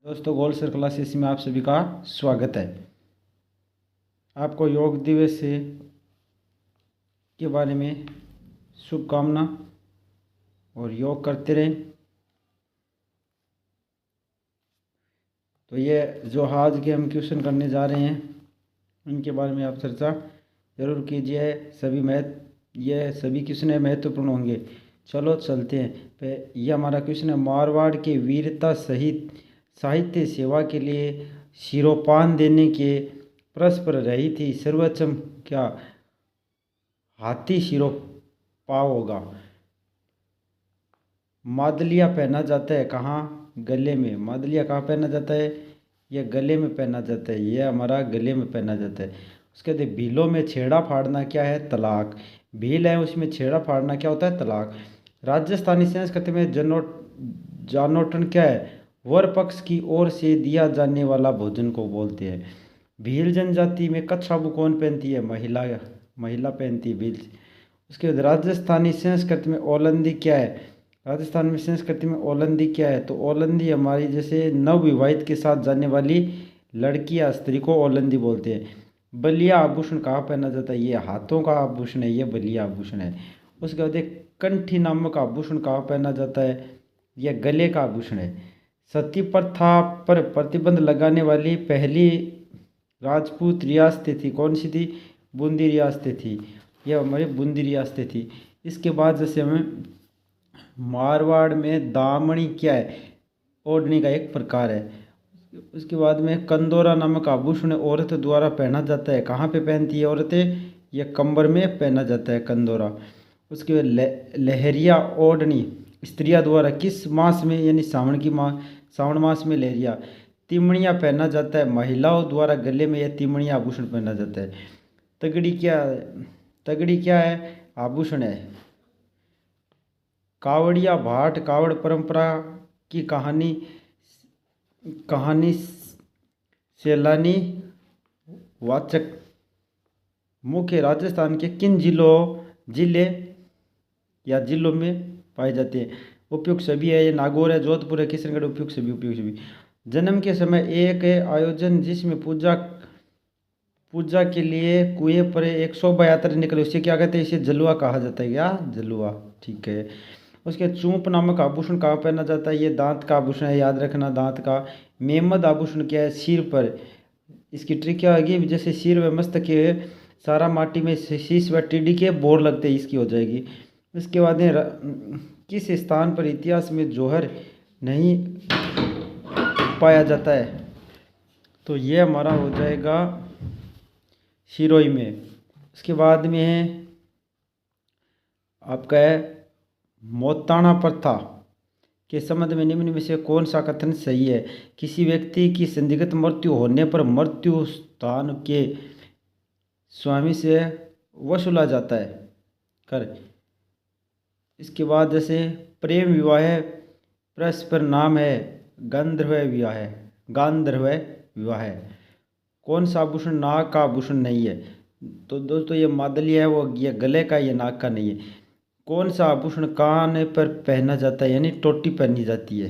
दोस्तों, gold sir classes में आप सभी का स्वागत है। आपको योग दिवस से के बारे में शुभकामना और योग करते रहें। तो ये जो आज के हम क्वेश्चन करने जा रहे हैं उनके बारे में आप चर्चा जरूर कीजिए। ये सभी क्वेश्चन महत्वपूर्ण होंगे। चलो चलते हैं। ये हमारा क्वेश्चन है, मारवाड़ के वीरता सहित साहित्य सेवा के लिए शिरोपान देने के परस्पर रही थी सर्वोच्चम क्या? हाथी शिरोपाव होगा। मादलिया पहना जाता है कहाँ? गले में। मादलिया कहाँ पहना जाता है? यह गले में पहना जाता है। यह हमारा गले में पहना जाता है। उसके बाद भीलों में छेड़ा फाड़ना क्या है? तलाक। भील है, उसमें छेड़ा फाड़ना क्या होता है? तलाक। राजस्थानी संस्कृति में जानोटन क्या है? वर पक्ष की ओर से दिया जाने वाला भोजन को बोलते हैं। भील जनजाति में कच्छाबू कौन पहनती है? महिला पहनती है भील। उसके बाद राजस्थानी संस्कृति में ओलंदी क्या है? राजस्थान में संस्कृति में ओलंदी क्या है? तो ओलंदी हमारी जैसे नवविवाहित के साथ जाने वाली लड़की या स्त्री को ओलंदी बोलते हैं। बलिया आभूषण कहाँ पहना जाता है? ये हाथों का आभूषण है, ये बलिया आभूषण है। उसके बाद एक कंठी नामक आभूषण कहाँ पहना जाता है? यह गले का आभूषण है। सती प्रथा पर प्रतिबंध लगाने वाली पहली राजपूत रियासतें थी कौन सी थी? बूंदी रियासतें थी। यह हमारी बूंदी रियासतें थी। इसके बाद जैसे हमें मारवाड़ में दामनी क्या है? ओढ़नी का एक प्रकार है। उसके बाद में कंदोरा नामक आभूषण औरत द्वारा पहना जाता है। कहाँ पे पहनती है औरतें? यह कमर में पहना जाता है कंदोरा। उसके बाद लहरिया ओढ़नी स्त्रियां द्वारा किस मास में यानी सावन मास में लहरिया तिमड़िया पहना जाता है। महिलाओं द्वारा गले में यह तिमड़िया आभूषण पहना जाता है। तगड़ी क्या है? आभूषण है। कावड़िया भाट कावड़ परंपरा की कहानी सैलानी वाचक मुख्य राजस्थान के किन जिलों में पाए जाते हैं? उपयुक्त सभी है। ये नागौर है, जोधपुर है, किशनगढ़। उपयुक्त सभी। जन्म के समय एक आयोजन जिसमें पूजा के लिए कुएं पर एक शोभा यात्रा निकले, उसे क्या कहते हैं? इसे जलुआ कहा जाता है। क्या? जलुआ। ठीक है। उसके चूंप नामक आभूषण कहाँ पहना जाता है? ये दांत का आभूषण है, याद रखना, दांत का। मेमद आभूषण क्या है? सिर पर। इसकी ट्रिक क्या होगी? जैसे सिर व मस्तक के सारा माटी में शीश व टीडी के बोर लगते हैं, इसकी हो जाएगी। उसके बाद किस स्थान पर इतिहास में जौहर नहीं पाया जाता है? तो ये हमारा हो जाएगा सिरोही में। उसके बाद में है आपका है मोताणा प्रथा के संबंध में निम्न में से कौन सा कथन सही है? किसी व्यक्ति की संदिग्ध मृत्यु होने पर मृत्यु स्थान के स्वामी से वसूला जाता है कर। इसके बाद जैसे प्रेम विवाह परस्पर नाम है गांधर्व विवाह। कौन सा आभूषण नाक का आभूषण नहीं है? तो दोस्तों, ये मादली है, वो ये गले का, ये नाक का नहीं है। कौन सा आभूषण कान पर पहना जाता है यानी टोटी पहनी जाती है?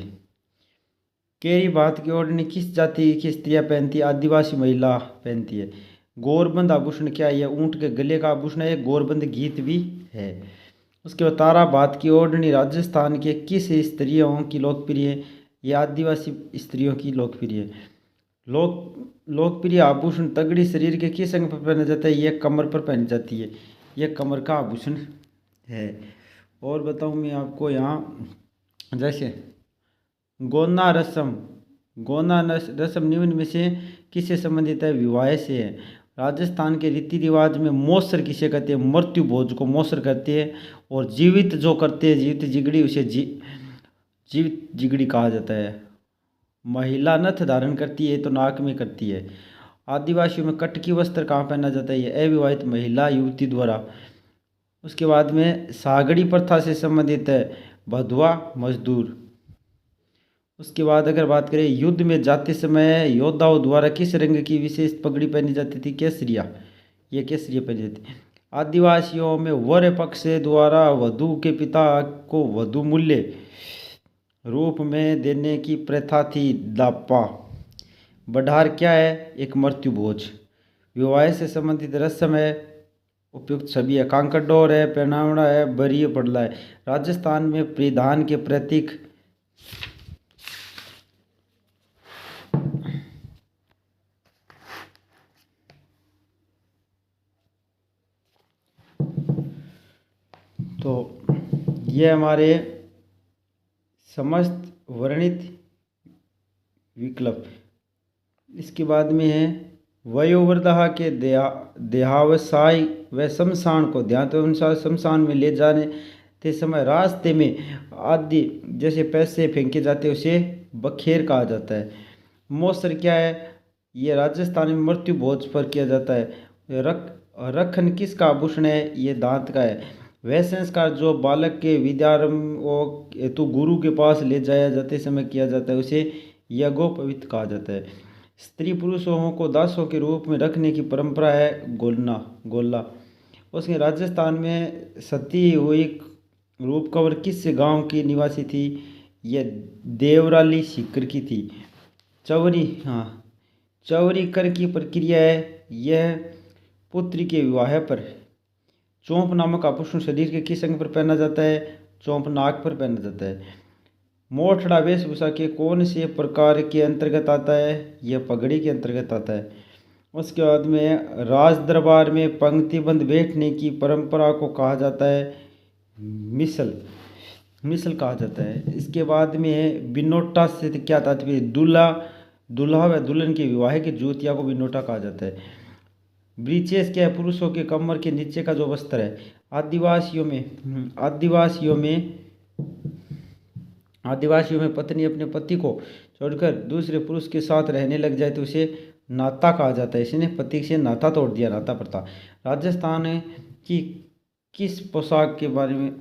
केरी बात की ओढ़नी किस जाति की स्त्रियां पहनती है? आदिवासी महिला पहनती है। गोरबंद आभूषण क्या है? यह ऊंट के गले का आभूषण है। गोरबंद गीत भी है। उसके बाद तारा बात की ओढ़नी राजस्थान के किस स्त्रियों की लोकप्रिय है? यह आदिवासी स्त्रियों की लोकप्रिय है। लोकप्रिय आभूषण तगड़ी शरीर के किस अंग पर पहना जाता है? यह कमर पर पहनी जाती है। यह कमर का आभूषण है। और बताऊं मैं आपको यहाँ, जैसे गोना रस्म निम्न में से किससे संबंधित है? विवाह से है। राजस्थान के रीति रिवाज में मौसर किसे कहते हैं? मृत्यु भोज को मौसर कहते हैं। और जीवित जो करते हैं, जीवित जिगड़ी, उसे जीवित जिगड़ी कहा जाता है। महिला नथ धारण करती है तो नाक में करती है। आदिवासियों में कटकी वस्त्र कहाँ पहना जाता है? ये अविवाहित महिला युवती द्वारा। उसके बाद में सागड़ी प्रथा से संबंधित है भदवा मजदूर। उसके बाद अगर बात करें युद्ध में जाते समय योद्धाओं द्वारा किस रंग की विशेष पगड़ी पहनी जाती थी? केसरिया। ये केसरिया पहनी जाती थी। आदिवासियों में वर पक्ष द्वारा वधु के पिता को वधु मूल्य रूप में देने की प्रथा थी। दापा। बढार क्या है? एक मृत्यु भोज। विवाह से संबंधित रस्म है। उपयुक्त सभी है। कांकड़ोर है, पहनावड़ा है, बरिय पड़ला है। राजस्थान में परिधान के प्रतीक। तो ये हमारे समस्त वर्णित विकल्प। इसके बाद में है वयोवृद्धा के देहावसाय व शमशान को ध्यानानुसार शमशान में ले जाने के समय रास्ते में आदि जैसे पैसे फेंके जाते हैं उसे बखेर कहा जाता है। मौसर क्या है? ये राजस्थान में मृत्यु भोज पर किया जाता है। रखन किसका आभूषण है? ये दांत का है। वह संस्कार जो बालक के विद्यारंभ हेतु गुरु के पास ले जाया जाते समय किया जाता है उसे यज्ञोपवीत कहा जाता है। स्त्री पुरुषों को दासों के रूप में रखने की परंपरा है। गोल्ला। उसके राजस्थान में सती हुई रूप कंवर किस गांव की निवासी थी? यह देवराली सीकर की थी। चौरी। हाँ, चौरी कर की प्रक्रिया है। यह पुत्री के विवाह पर। चौंप नामक आभूषण शरीर के किस अंग पर पहना जाता है? चौंप नाक पर पहना जाता है। मोठड़ा वेशभूषा के कौन से प्रकार के अंतर्गत आता है? यह पगड़ी के अंतर्गत आता है। उसके बाद में राज दरबार में पंक्तिबंद बैठने की परंपरा को कहा जाता है मिसल कहा जाता है। इसके बाद में बिनोटा से क्या तात्पर्य? दूल्हा व दुल्हन के विवाह के जूतिया को बिनोटा कहा जाता है। ब्रीचेस क्या है? पुरुषों के कमर के नीचे का जो वस्त्र है। आदिवासियों में पत्नी अपने पति को छोड़कर दूसरे पुरुष के साथ रहने लग जाए तो उसे नाता कहा जाता है। इसने पति से नाता तोड़ दिया, नाता प्रथा। राजस्थान की किस पोशाक के बारे में